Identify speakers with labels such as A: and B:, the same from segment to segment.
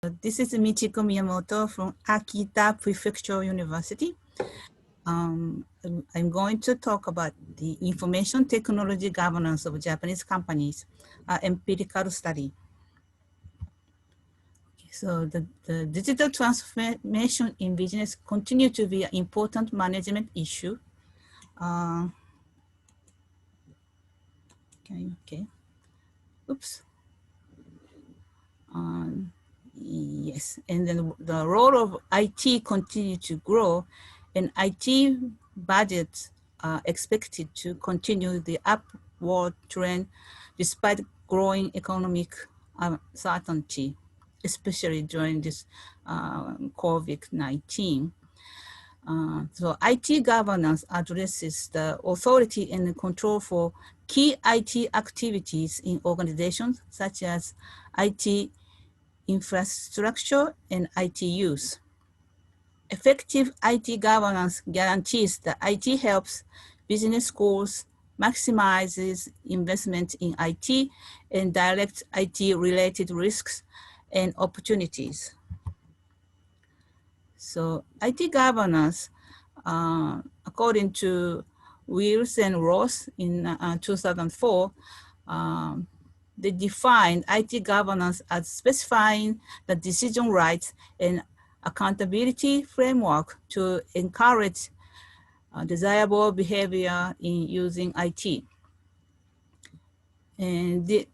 A: This is Michiko Miyamoto from Akita Prefectural University. I'm going to talk about the information technology governance of Japanese companies, empirical study. So the digital transformation in business continue to be an important management issue. Okay. Oops. Yes, and then the role of IT continue to grow, and IT budgets are expected to continue the upward trend despite growing economic uncertainty, especially during this COVID-19. So IT governance addresses the authority and control for key IT activities in organizations such as IT infrastructure and IT use. Effective IT governance guarantees that IT helps business goals, maximizes investment in IT, and directs IT-related risks and opportunities. So IT governance, according to Wills and Ross in 2004, they defined IT governance as specifying the decision rights and accountability framework to encourage desirable behavior in using IT. And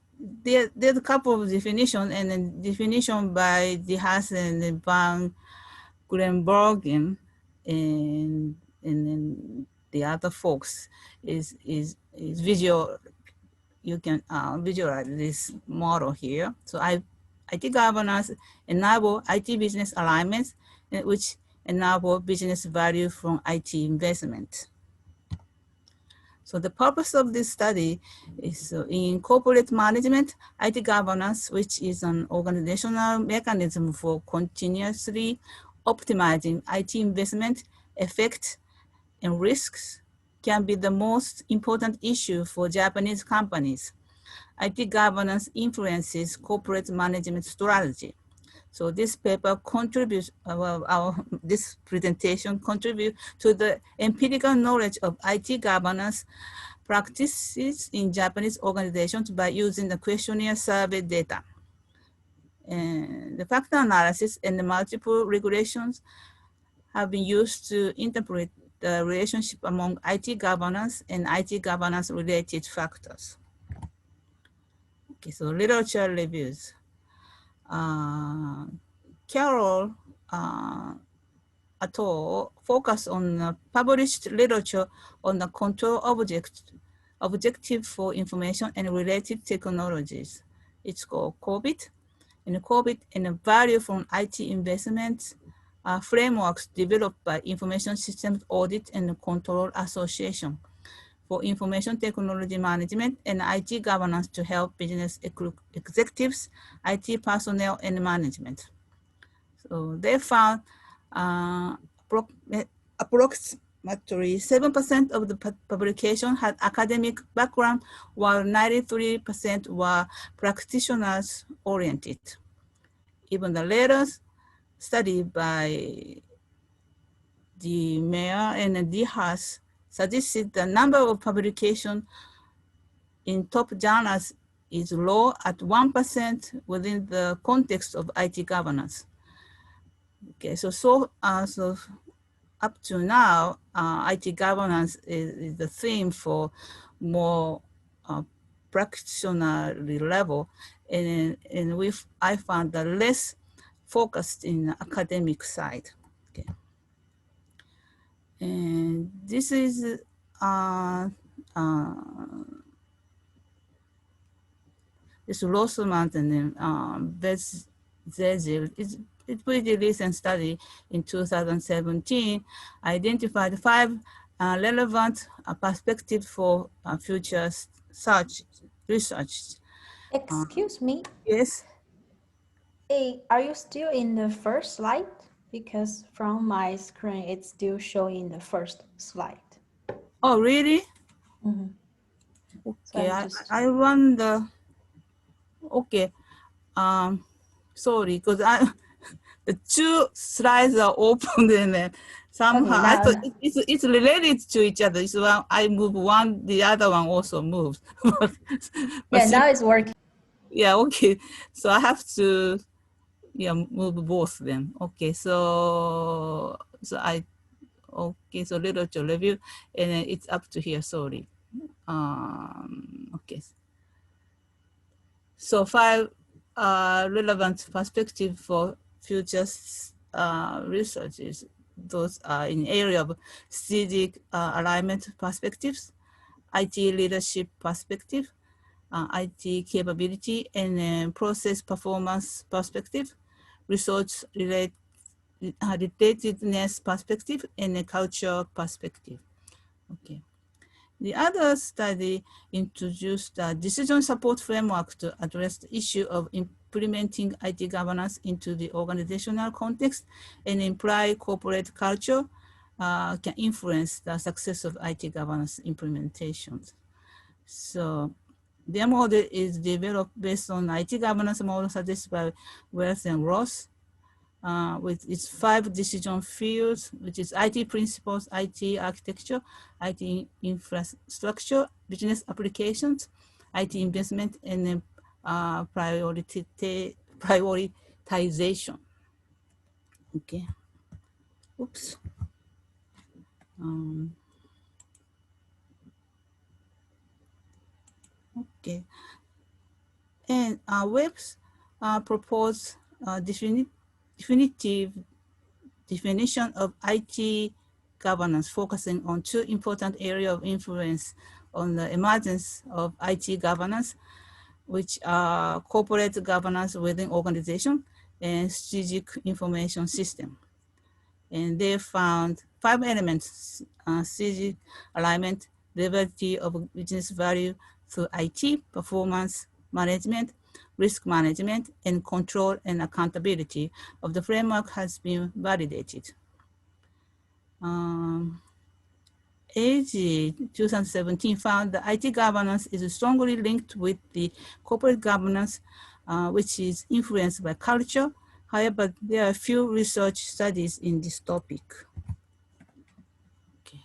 A: there's a couple of definitions, and then definition by DeHaas and Van Grenbergen, and then the other folks is visual. You can visualize this model here. So IT governance enable IT business alignments, which enable business value from IT investment. So the purpose of this study is in corporate management, IT governance, which is an organizational mechanism for continuously optimizing IT investment, effect, and risks, can be the most important issue for Japanese companies. IT governance influences corporate management strategy. So this paper contributes, this presentation contributes to the empirical knowledge of IT governance practices in Japanese organizations by using the questionnaire survey data. And the factor analysis and the multiple regulations have been used to interpret the relationship among IT governance and IT governance related factors. Okay, so literature reviews. Carroll et al. Focus on published literature on the control objective for information and related technologies. It's called COVID, and the value from IT investments are frameworks developed by Information Systems Audit and Control Association for information technology management and IT governance to help business executives, IT personnel, and management. So they found approximately 7% of the publication had academic background, while 93% were practitioners oriented. Even the latest study by the Mayor and DeHaas suggested the number of publications in top journals is low at 1% within the context of IT governance. Okay, so up to now, IT governance is the theme for more practitioner level, and I found that less focused in the academic side. Okay. And this is this Rossmann and Bezzel. It's pretty recent study in 2017, identified 5 relevant perspectives for future research.
B: Excuse me?
A: Yes?
B: Hey, are you still in the first slide? Because from my screen, it's still showing the first slide.
A: Oh, really?
B: Mm-hmm.
A: Okay, so I wonder, okay. sorry, because the two slides are open and then somehow
B: Okay,
A: I
B: now,
A: thought it's related to each other. So when I move one, the other one also moves. but
B: yeah, now it's working.
A: yeah, okay. So I have to move both then. Okay, okay, so literature review, and then it's up to here, sorry. Okay. So 5 relevant perspective for future researches. Those are in area of strategic alignment perspectives, IT leadership perspective, IT capability and process performance perspective, research relatedness perspective, and a culture perspective. Okay. The other study introduced a decision support framework to address the issue of implementing IT governance into the organizational context and imply corporate culture can influence the success of IT governance implementations. So their model is developed based on IT governance model suggested by Wells and Ross, with its 5 decision fields, which is IT principles, IT architecture, IT infrastructure, business applications, IT investment, and then prioritization. Okay. Oops. Um, okay. And Webb's propose definitive definition of IT governance, focusing on 2 important areas of influence on the emergence of IT governance, which are corporate governance within organization and strategic information system. And they found 5 elements: strategic alignment, delivery of business value through IT, performance management, risk management, and control and accountability of the framework has been validated. AG 2017 found that IT governance is strongly linked with the corporate governance, which is influenced by culture. However, there are few research studies in this topic. Okay.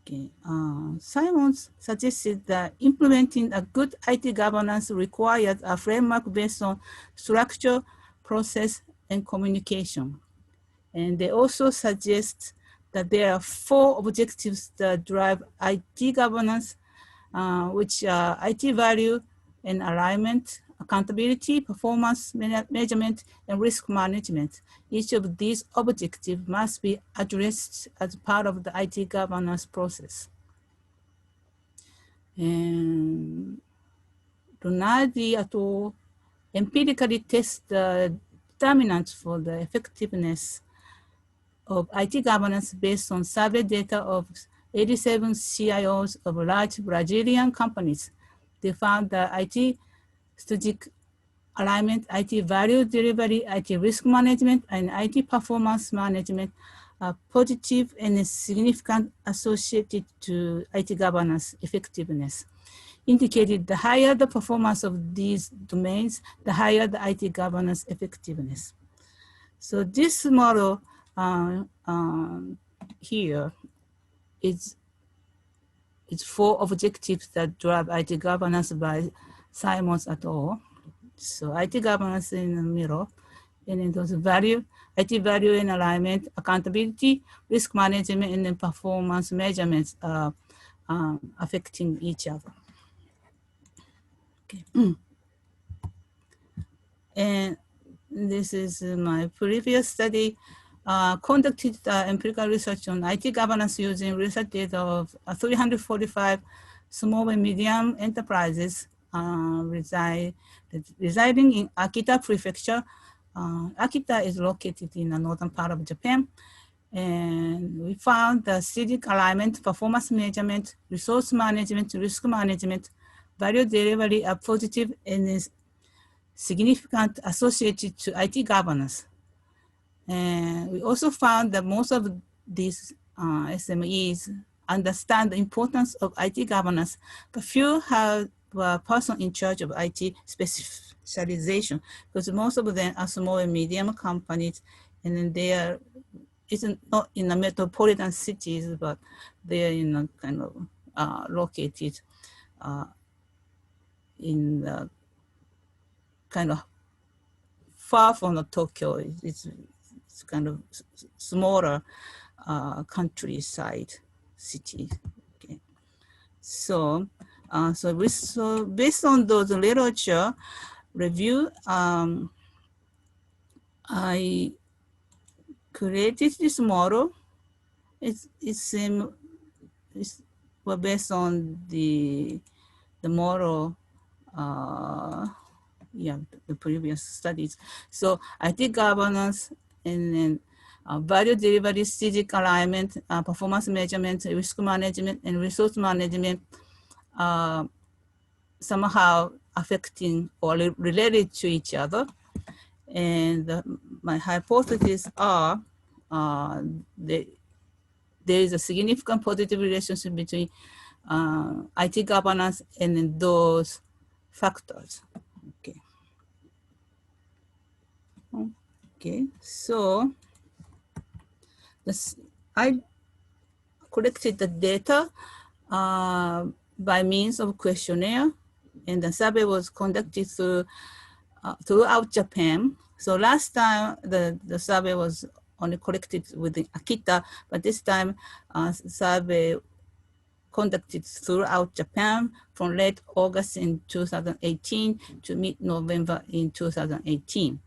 A: Okay. Simons suggested that implementing a good IT governance requires a framework based on structure, process, and communication. And they also suggest that there are 4 objectives that drive IT governance, which are IT value and alignment, accountability, performance measurement, and risk management. Each of these objectives must be addressed as part of the IT governance process. And Donaldi et al. Empirically test the determinants for the effectiveness of IT governance based on survey data of 87 CIOs of large Brazilian companies. They found that IT strategic alignment, IT value delivery, IT risk management, and IT performance management are positive and significant associated to IT governance effectiveness. Indicated the higher the performance of these domains, the higher the IT governance effectiveness. So this model here is 4 objectives that drive IT governance by Simons et al. So IT governance in the middle, and then those value, IT value and alignment, accountability, risk management, and then performance measurements are affecting each other. Okay. And this is my previous study. Conducted empirical research on IT governance using research data of 345 small and medium enterprises residing in Akita Prefecture. Akita is located in the northern part of Japan. And we found the strategic alignment, performance measurement, resource management, risk management, value delivery are positive and is significant associated to IT governance. And we also found that most of these SMEs understand the importance of IT governance, but few have person in charge of IT specialization, because most of them are small and medium companies, and then they are not in the metropolitan cities, but they are in a kind of located in the kind of far from the Tokyo. It's kind of smaller countryside city. Okay. So based on those literature review, I created this model. It's well, based on the model, the previous studies. So IT governance and then value delivery, strategic alignment, performance measurement, risk management, and resource management somehow affecting or related to each other. And my hypotheses are there is a significant positive relationship between IT governance and those factors. Okay. Okay. So I collected the data by means of questionnaire, and the survey was conducted throughout Japan. So last time the survey was only collected within Akita, but this time survey conducted throughout Japan from late August in 2018 to mid-November in 2018.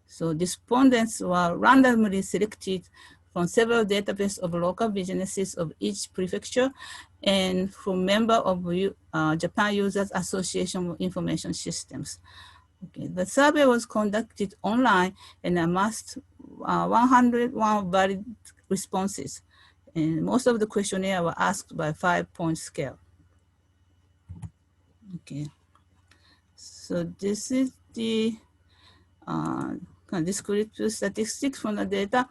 A: So respondents were randomly selected from several databases of local businesses of each prefecture and from member of Japan Users Association of Information Systems. Okay, the survey was conducted online and amassed 101 valid responses. And most of the questionnaire were asked by 5-point scale. Okay, so this is the descriptive statistics from the data.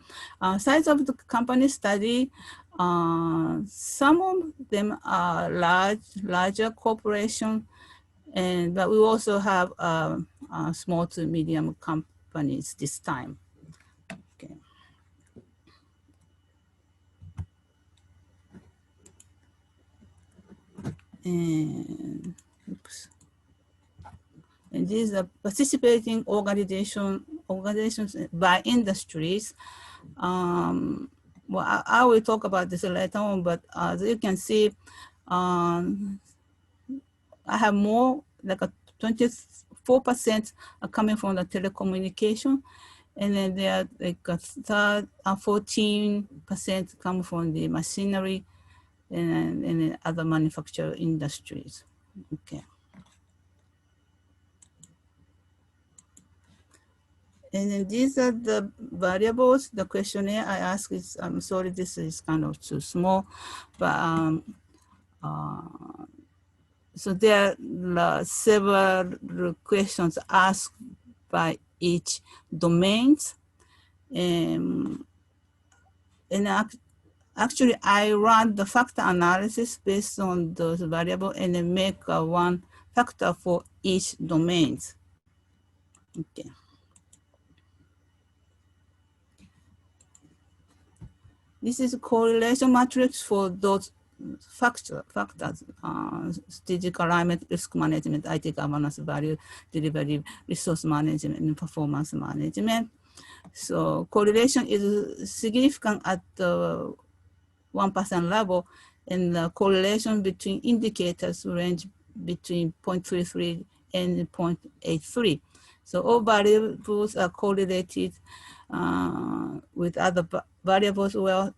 A: Size of the company study, some of them are larger corporation, but we also have small to medium companies this time. Okay. And oops. And these are participating organizations by industries. Well, I will talk about this later on, but as you can see, I have more, like a 24% are coming from the telecommunication, and then there are like a 14% come from the machinery and other manufacturing industries. Okay. And then these are the variables. The questionnaire I asked is, I'm sorry, this is kind of too small, but so there are several questions asked by each domains. And actually, I run the factor analysis based on those variables and then make one factor for each domains. Okay. This is a correlation matrix for those factors, strategic alignment, risk management, IT governance, value delivery, resource management, and performance management. So correlation is significant at the 1% level, and the correlation between indicators range between 0.33 and 0.83. So all variables are correlated with other variables well,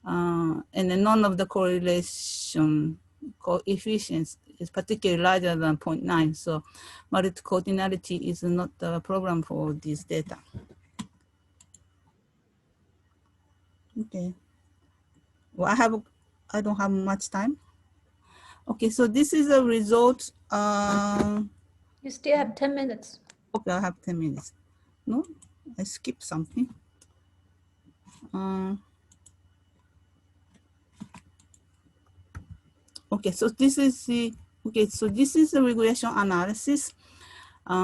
A: and then none of the correlation coefficients is particularly larger than 0.9. So multi-cardinality is not the program for this data. Okay. Well, I don't have much time. Okay, so this is a result.
B: You still have 10 minutes.
A: Okay, I have 10 minutes. No, I skipped something. Okay, so this is the Okay, so this is a regression analysis.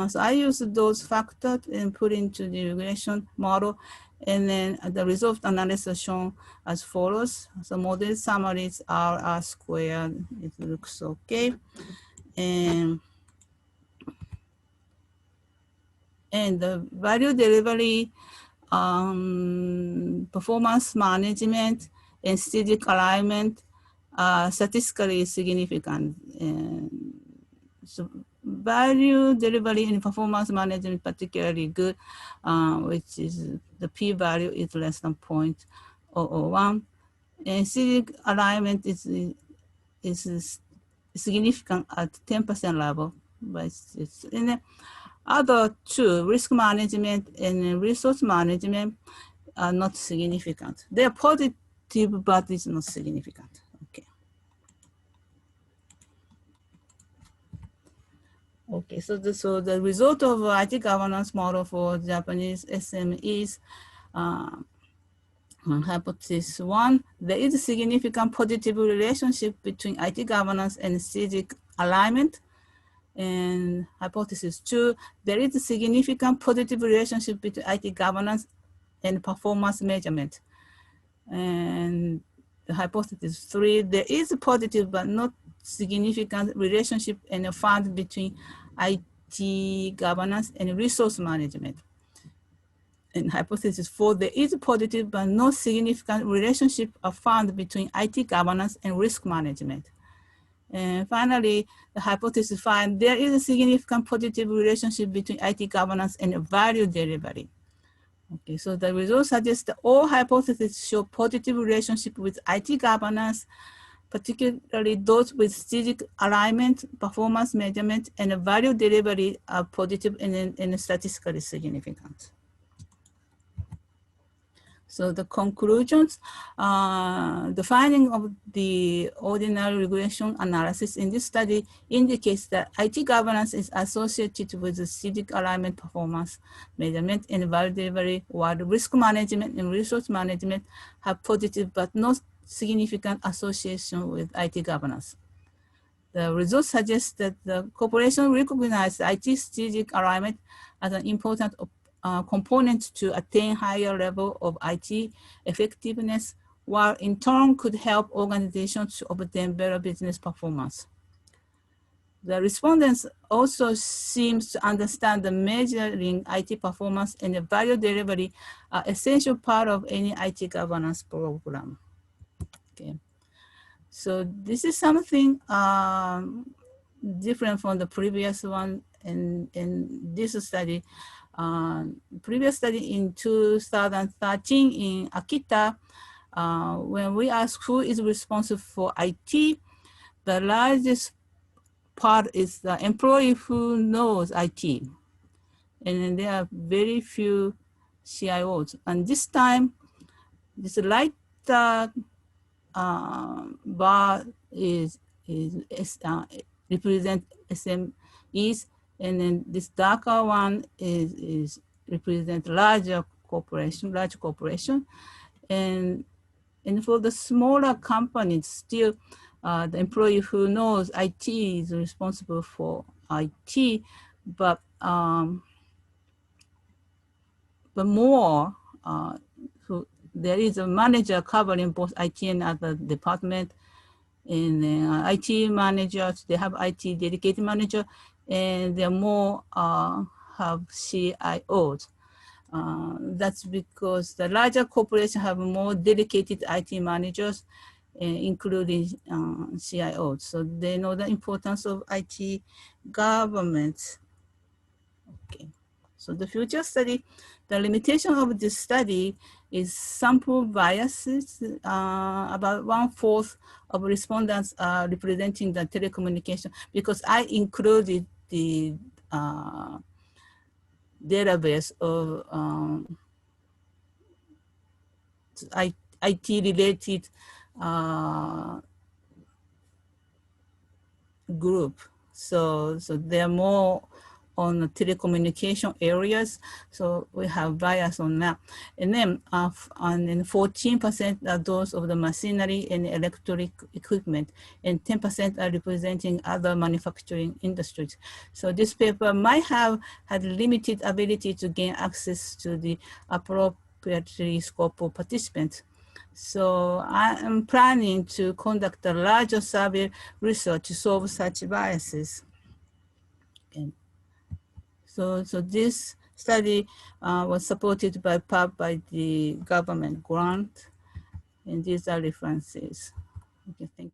A: So I use those factors and put into the regression model, and then the result analysis are shown as follows. So model summaries are R squared. It looks okay, and the value delivery, performance management, and static alignment are statistically significant. And so value delivery and performance management particularly good, which is the p-value is less than 0.001. And static alignment is significant at 10% level, but it's in the other two, risk management and resource management, are not significant. They are positive, but it's not significant. Okay. Okay, so the result of IT governance model for Japanese SMEs, hypothesis one, there is a significant positive relationship between IT governance and strategic alignment. And hypothesis two, there is a significant positive relationship between IT governance and performance measurement. And the hypothesis three, there is a positive but not significant relationship and found between IT governance and resource management. And hypothesis four, there is a positive but not significant relationship found between IT governance and risk management. And finally, the hypothesis five, there is a significant positive relationship between IT governance and value delivery. Okay, so the results suggest that all hypotheses show positive relationship with IT governance, particularly those with strategic alignment, performance measurement, and value delivery are positive and statistically significant. So the conclusions, the finding of the ordinal regression analysis in this study indicates that IT governance is associated with the strategic alignment, performance measurement, and value delivery, while risk management and resource management have positive but not significant association with IT governance. The results suggest that the corporation recognized IT strategic alignment as an important component to attain higher level of IT effectiveness, while in turn could help organizations to obtain better business performance. The respondents also seems to understand the measuring IT performance and the value delivery are essential part of any IT governance program. Okay. So this is something different from the previous one in this study. Previous study in 2013 in Akita, when we asked who is responsible for IT, the largest part is the employee who knows IT. And then there are very few CIOs. And this time, this light bar is represent SMEs, and then this darker one is represent large corporation, and for the smaller companies, still the employee who knows IT is responsible for IT, but more who there is a manager covering both IT and other department. And IT managers, they have IT dedicated manager, and they're more have CIOs. That's because the larger corporations have more dedicated IT managers, including CIOs. So they know the importance of IT government. Okay. So the future study, the limitation of this study is sample biases. About 1/4 of respondents are representing the telecommunication, because I included the database of IT related group. So there are more on the telecommunication areas, so we have bias on that. And then 14% are those of the machinery and electric equipment, and 10% are representing other manufacturing industries. So this paper might have had limited ability to gain access to the appropriately scope of participants. So I am planning to conduct a larger survey research to solve such biases. And so this study was supported by the government grant, and these are references. Okay, thank you.